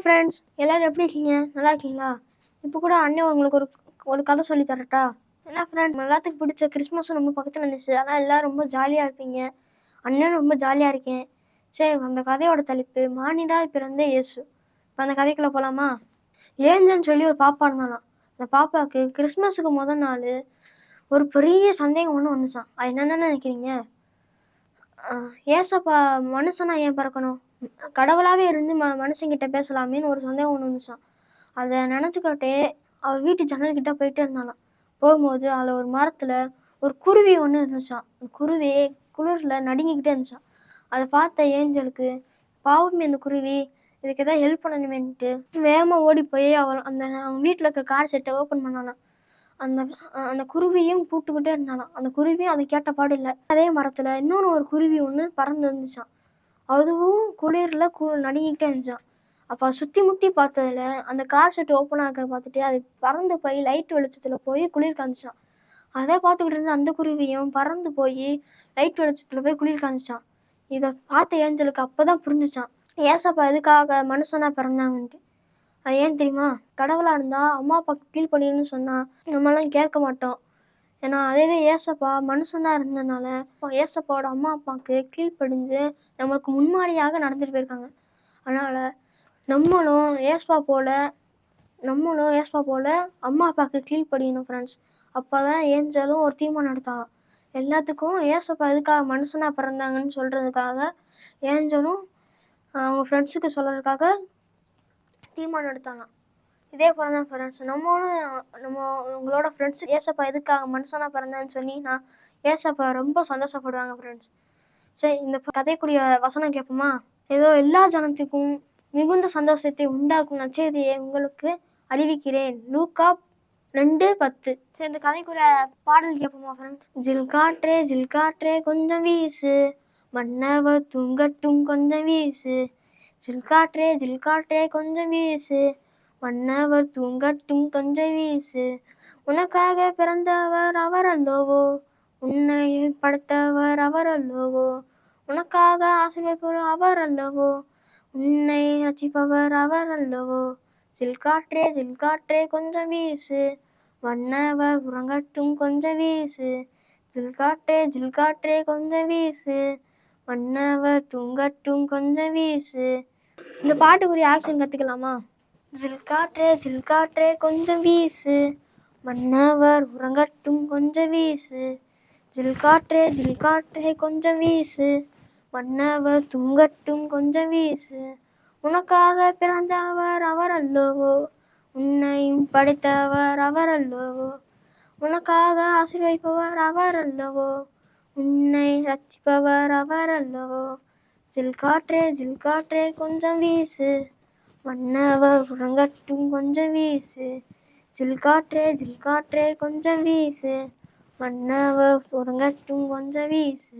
Friends, எல்லாரும் எப்படி இருக்கீங்க? நல்லா இருக்கீங்களா? இப்போ கூட அண்ணன் உங்களுக்கு ஒரு கதை சொல்லி தரட்டா? என்ன ஃப்ரெண்ட்ஸ், எல்லாத்துக்கும் பிடிச்ச கிறிஸ்மஸும் ரொம்ப பக்கத்தில் இருந்துச்சு. ஆனால் எல்லோரும் ரொம்ப ஜாலியாக இருப்பீங்க. அண்ணனும் ரொம்ப ஜாலியாக இருக்கேன். சரி, அந்த கதையோட தலைப்பு மானிடராய் பிறந்த இயேசு. இப்போ அந்த கதைக்குள்ளே போகலாமா? ஏஞ்சல்னு சொல்லி ஒரு பாப்பா இருந்தாலாம். அந்த பாப்பாவுக்கு கிறிஸ்மஸுக்கு முதல் நாள் ஒரு பெரிய சந்தேகம் ஒன்று வந்துச்சான். அது என்னென்னு நினைக்கிறீங்க? ஏசப்பா மனுஷனா ஏன் பிறக்கணும்? கடவுளாகவே இருந்து மனுஷங்கிட்ட பேசலாமேன்னு ஒரு சந்தேகம் ஒன்று வந்துச்சான். அதை நினச்சிக்கிட்டே அவள் வீட்டு ஜன்னல்கிட்ட போயிட்டே இருந்தாலாம். போகும்போது அதில் ஒரு மரத்தில் ஒரு குருவி ஒன்று இருந்துச்சான். அந்த குருவி குளிரில் நடுங்கிக்கிட்டே இருந்துச்சான். அதை பார்த்த ஏஞ்சலுக்கு பாவமே இந்த குருவி, இதுக்கு எதாவது ஹெல்ப் பண்ணணுமேன்ட்டு வேகமாக ஓடி போய் அவங்க வீட்டில் இருக்க கார் செட்டை ஓப்பன் பண்ணாலாம். அந்த குருவியும் கூப்பிட்டுக்கிட்டே இருந்தாலாம். அந்த குருவியும் அதை கேட்ட பாடு இல்லை. அதே மரத்தில் இன்னொன்று ஒரு குருவி ஒன்று பறந்து இருந்துச்சான். அதுவும் குளிரில் நடுங்கிக்கிட்டே இருந்துச்சான். அப்போ சுற்றி முற்றி பார்த்ததில் அந்த கார் செட்டு ஓப்பன் ஆகிறத பார்த்துட்டு அது பறந்து போய் லைட் வெளிச்சத்தில் போய் குளிர் காஞ்சிச்சான். அதை பார்த்துக்கிட்டு இருந்த அந்த குருவியும் பறந்து போய் லைட் வெளிச்சத்தில் போய் குளிர் காஞ்சிச்சான். இதை பார்த்த ஏஞ்சலுக்கு அப்போ தான் புரிஞ்சிச்சான் ஏசப்பா எதுக்காக மனுஷனாக பிறந்தாங்கன்ட்டு. அது ஏன் தெரியுமா? கடவுளாக இருந்தால் அம்மா அப்பா கீழ்ப்படின்னு சொன்னால் நம்மளாம் கேட்க மாட்டோம். ஏன்னா அதே ஏசப்பா மனுஷனாக இருந்ததுனால ஏசப்பாவோட அம்மா அப்பாவுக்கு கீழ்ப்படிஞ்சு நம்மளுக்கு முன்மாதிரியாக நடந்துட்டு போயிருக்காங்க. அதனால் நம்மளும் ஏசப்பா போல் அம்மா அப்பாவுக்கு கீழ்ப்படியணும் ஃப்ரெண்ட்ஸ். அப்போ தான் ஏஞ்சலும் ஒரு தீர்மானம் எடுத்தாலும் எல்லாத்துக்கும் ஏசப்பா எதுக்காக மனுஷனாக பிறந்தாங்கன்னு சொல்கிறதுக்காக ஏஞ்சலும் அவங்க ஃப்ரெண்ட்ஸுக்கு சொல்கிறதுக்காக தீர்மானம் எடுத்தாலாம். இதே போல தான் ஃப்ரெண்ட்ஸ், உங்களோட ஃப்ரெண்ட்ஸ் ஏசப்பா எதுக்காக மனுஷனாக பிறந்தான்னு சொன்னீங்கன்னா ஏசப்பா ரொம்ப சந்தோஷப்படுவாங்க ஃப்ரெண்ட்ஸ். சரி, இந்த கதைக்குரிய வசனம் கேட்போமா? ஏதோ எல்லா ஜனத்துக்கும் மிகுந்த சந்தோஷத்தை உண்டாக்கும் நற்செய்தியை உங்களுக்கு அறிவிக்கிறேன். லூக்கா 2:10. சரி, இந்த கதைக்குரிய பாடல் கேட்போமா ஃப்ரெண்ட்ஸ்? ஜில் காற்றே கொஞ்சம் வீசு, மன்னவர் தூங்கட்டும் கொஞ்சம் வீசு. ஜில் காற்றே கொஞ்சம் வீசு, மன்னவர் தூங்கட்டும் கொஞ்சம் வீசு. உனக்காக பிறந்தவர் அவர் அல்லவோ, உன்னை படைத்தவர் அவர் அல்லவோ. உனக்காக ஆசீர்வதிப்பவர் அவர் அல்லவோ, உன்னை ரட்சிப்பவர் அவர் அல்லவோ. ஜில் காற்றே கொஞ்சம் வீசு, மன்னவர் உறங்கட்டும் கொஞ்சம் வீசு. ஜில் காற்றே கொஞ்சம் வீசு, மன்னவர் தூங்கட்டும் கொஞ்சம் வீசு. இந்த பாட்டுக்குரிய ஆக்ஷன் கற்றுக்கலாமா? ஜில் காற்றே கொஞ்சம் வீசு, மன்னவர் உறங்கட்டும் கொஞ்சம் வீசு. ஜில் காற்றே கொஞ்சம் வீசு, மன்னவர் தூங்கட்டும் கொஞ்சம் வீசு. உனக்காக பிறந்தவர் அவர் அல்லவோ, உன்னையும் படைத்தவர் அவர் அல்லவோ. உனக்காக ஆசீர்வதிப்பவர் அவர் அல்லவோ, உன்னை ரட்சிப்பவர் அவர் அல்லவோ. ஜில் காற்றே கொஞ்சம் வீசு, மன்னவர் உறங்கட்டும் கொஞ்சம் வீசு. ஜில் காற்றே கொஞ்சம் வீசு, மன்னவர் உறங்கட்டும் கொஞ்சம் வீசு.